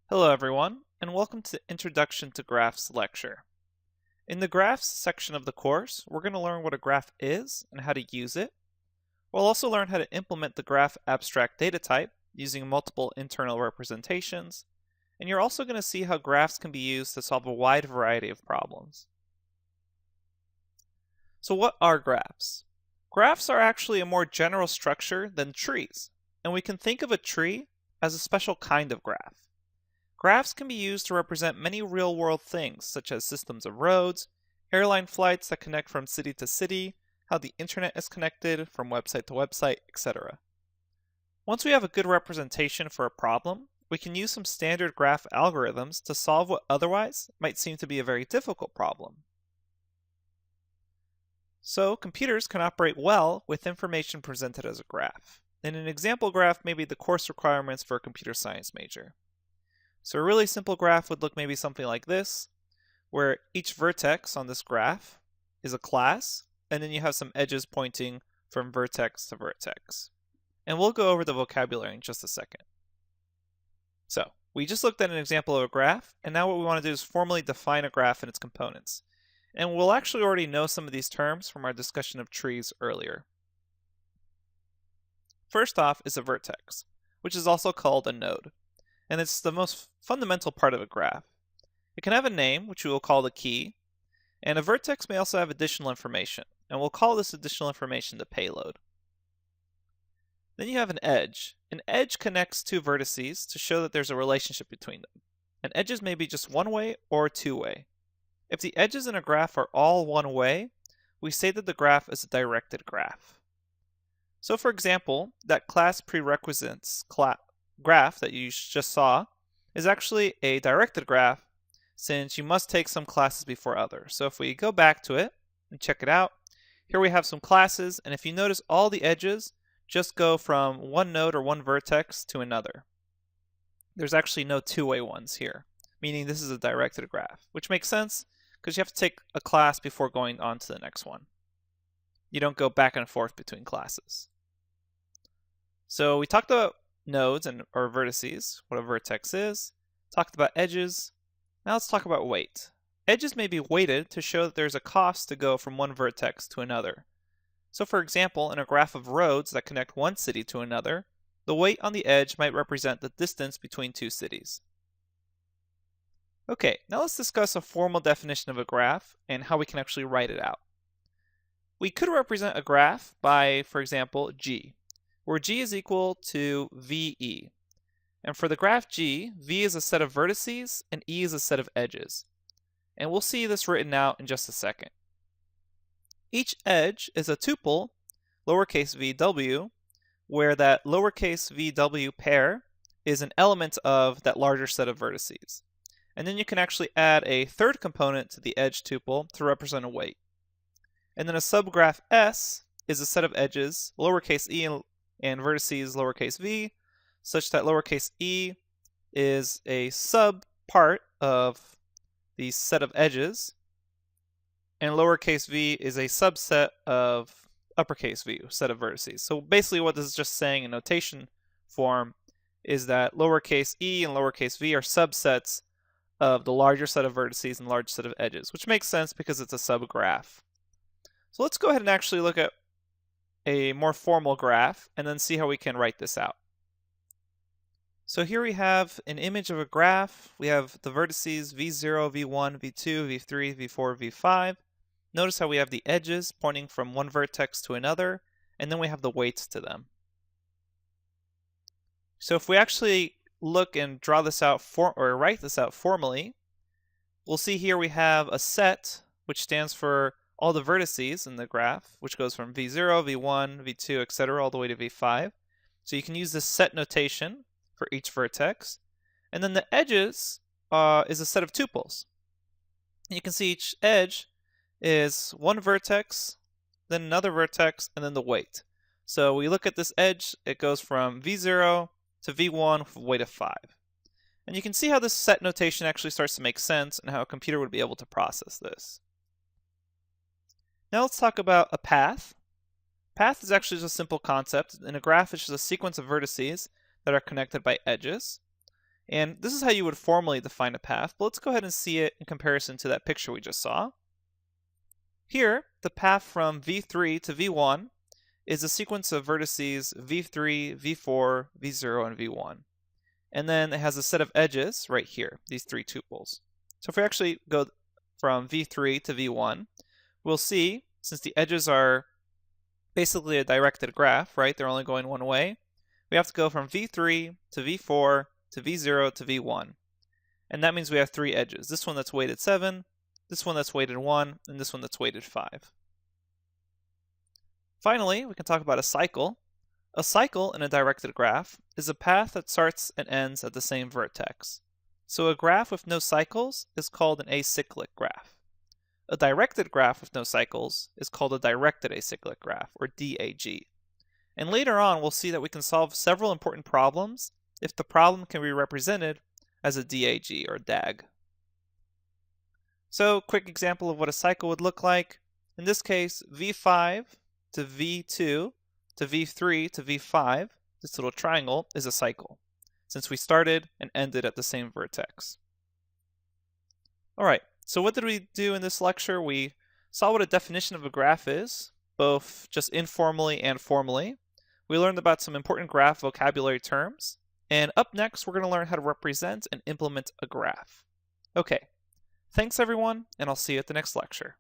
Hello everyone, and welcome to the Introduction to Graphs lecture. In the Graphs section of the course, we're going to learn what a graph is and how to use it. We'll also learn how to implement the graph abstract data type using multiple internal representations, and you're also going to see how graphs can be used to solve a wide variety of problems. So what are graphs? Graphs are actually a more general structure than trees, and we can think of a tree as a special kind of graph. Graphs can be used to represent many real-world things, such as systems of roads, airline flights that connect from city to city, how the internet is connected from website to website, etc. Once we have a good representation for a problem, we can use some standard graph algorithms to solve what otherwise might seem to be a very difficult problem. So, computers can operate well with information presented as a graph. And an example graph may be the course requirements for a computer science major. So a really simple graph would look maybe something like this, where each vertex on this graph is a class, and then you have some edges pointing from vertex to vertex. And we'll go over the vocabulary in just a second. So, we just looked at an example of a graph, and now what we want to do is formally define a graph and its components. And we'll actually already know some of these terms from our discussion of trees earlier. First off is a vertex, which is also called a node. And it's the most fundamental part of a graph. It can have a name, which we will call the key, and a vertex may also have additional information, and we'll call this additional information the payload. Then you have an edge. An edge connects two vertices to show that there's a relationship between them. And edges may be just one-way or two-way. If the edges in a graph are all one way, we say that the graph is a directed graph. So for example, that class prerequisites graph that you just saw is actually a directed graph since you must take some classes before others. So if we go back to it and check it out, here we have some classes, and if you notice all the edges just go from one node or one vertex to another. There's actually no two-way ones here, meaning this is a directed graph, which makes sense because you have to take a class before going on to the next one. You don't go back and forth between classes. So we talked about nodes or vertices, what a vertex is, talked about edges. Now let's talk about weight. Edges may be weighted to show that there's a cost to go from one vertex to another. So for example, in a graph of roads that connect one city to another, the weight on the edge might represent the distance between two cities. Okay, now let's discuss a formal definition of a graph and how we can actually write it out. We could represent a graph by, for example, G, where G is equal to VE. And for the graph G, V is a set of vertices and E is a set of edges. And we'll see this written out in just a second. Each edge is a tuple, lowercase vw, where that lowercase vw pair is an element of that larger set of vertices. And then you can actually add a third component to the edge tuple to represent a weight. And then a subgraph S is a set of edges, lowercase e and vertices lowercase v, such that lowercase e is a sub part of the set of edges, and lowercase v is a subset of uppercase v, set of vertices. So basically what this is just saying in notation form is that lowercase e and lowercase v are subsets of the larger set of vertices and large set of edges, which makes sense because it's a subgraph. So let's go ahead and actually look at a more formal graph and then see how we can write this out. So here we have an image of a graph. We have the vertices v0, v1, v2, v3, v4, v5. Notice how we have the edges pointing from one vertex to another, and then we have the weights to them. So if we actually look and draw this out or write this out formally, we'll see here we have a set which stands for all the vertices in the graph, which goes from v0, v1, v2, etc., all the way to v5. So you can use this set notation for each vertex. And then the edges is a set of tuples. You can see each edge is one vertex, then another vertex, and then the weight. So we look at this edge, it goes from v0 to v1 with a weight of 5. And you can see how this set notation actually starts to make sense and how a computer would be able to process this. Now let's talk about a path. Path is actually just a simple concept. In a graph, it's just a sequence of vertices that are connected by edges. And this is how you would formally define a path, but let's go ahead and see it in comparison to that picture we just saw. Here, the path from v3 to v1 is a sequence of vertices v3, v4, v0, and v1. And then it has a set of edges right here, these three tuples. So if we actually go from v3 to v1, we'll see, since the edges are basically a directed graph, right? They're only going one way. We have to go from v3 to v4 to v0 to v1. And that means we have three edges. This one that's weighted 7, this one that's weighted 1, and this one that's weighted 5. Finally, we can talk about a cycle. A cycle in a directed graph is a path that starts and ends at the same vertex. So a graph with no cycles is called an acyclic graph. A directed graph with no cycles is called a directed acyclic graph, or DAG. And later on, we'll see that we can solve several important problems if the problem can be represented as a DAG, or DAG. So, quick example of what a cycle would look like. In this case, v5 to v2 to v3 to v5, this little triangle, is a cycle, since we started and ended at the same vertex. Alright, so what did we do in this lecture? We saw what a definition of a graph is, both just informally and formally. We learned about some important graph vocabulary terms. And up next, we're going to learn how to represent and implement a graph. Okay, thanks everyone, and I'll see you at the next lecture.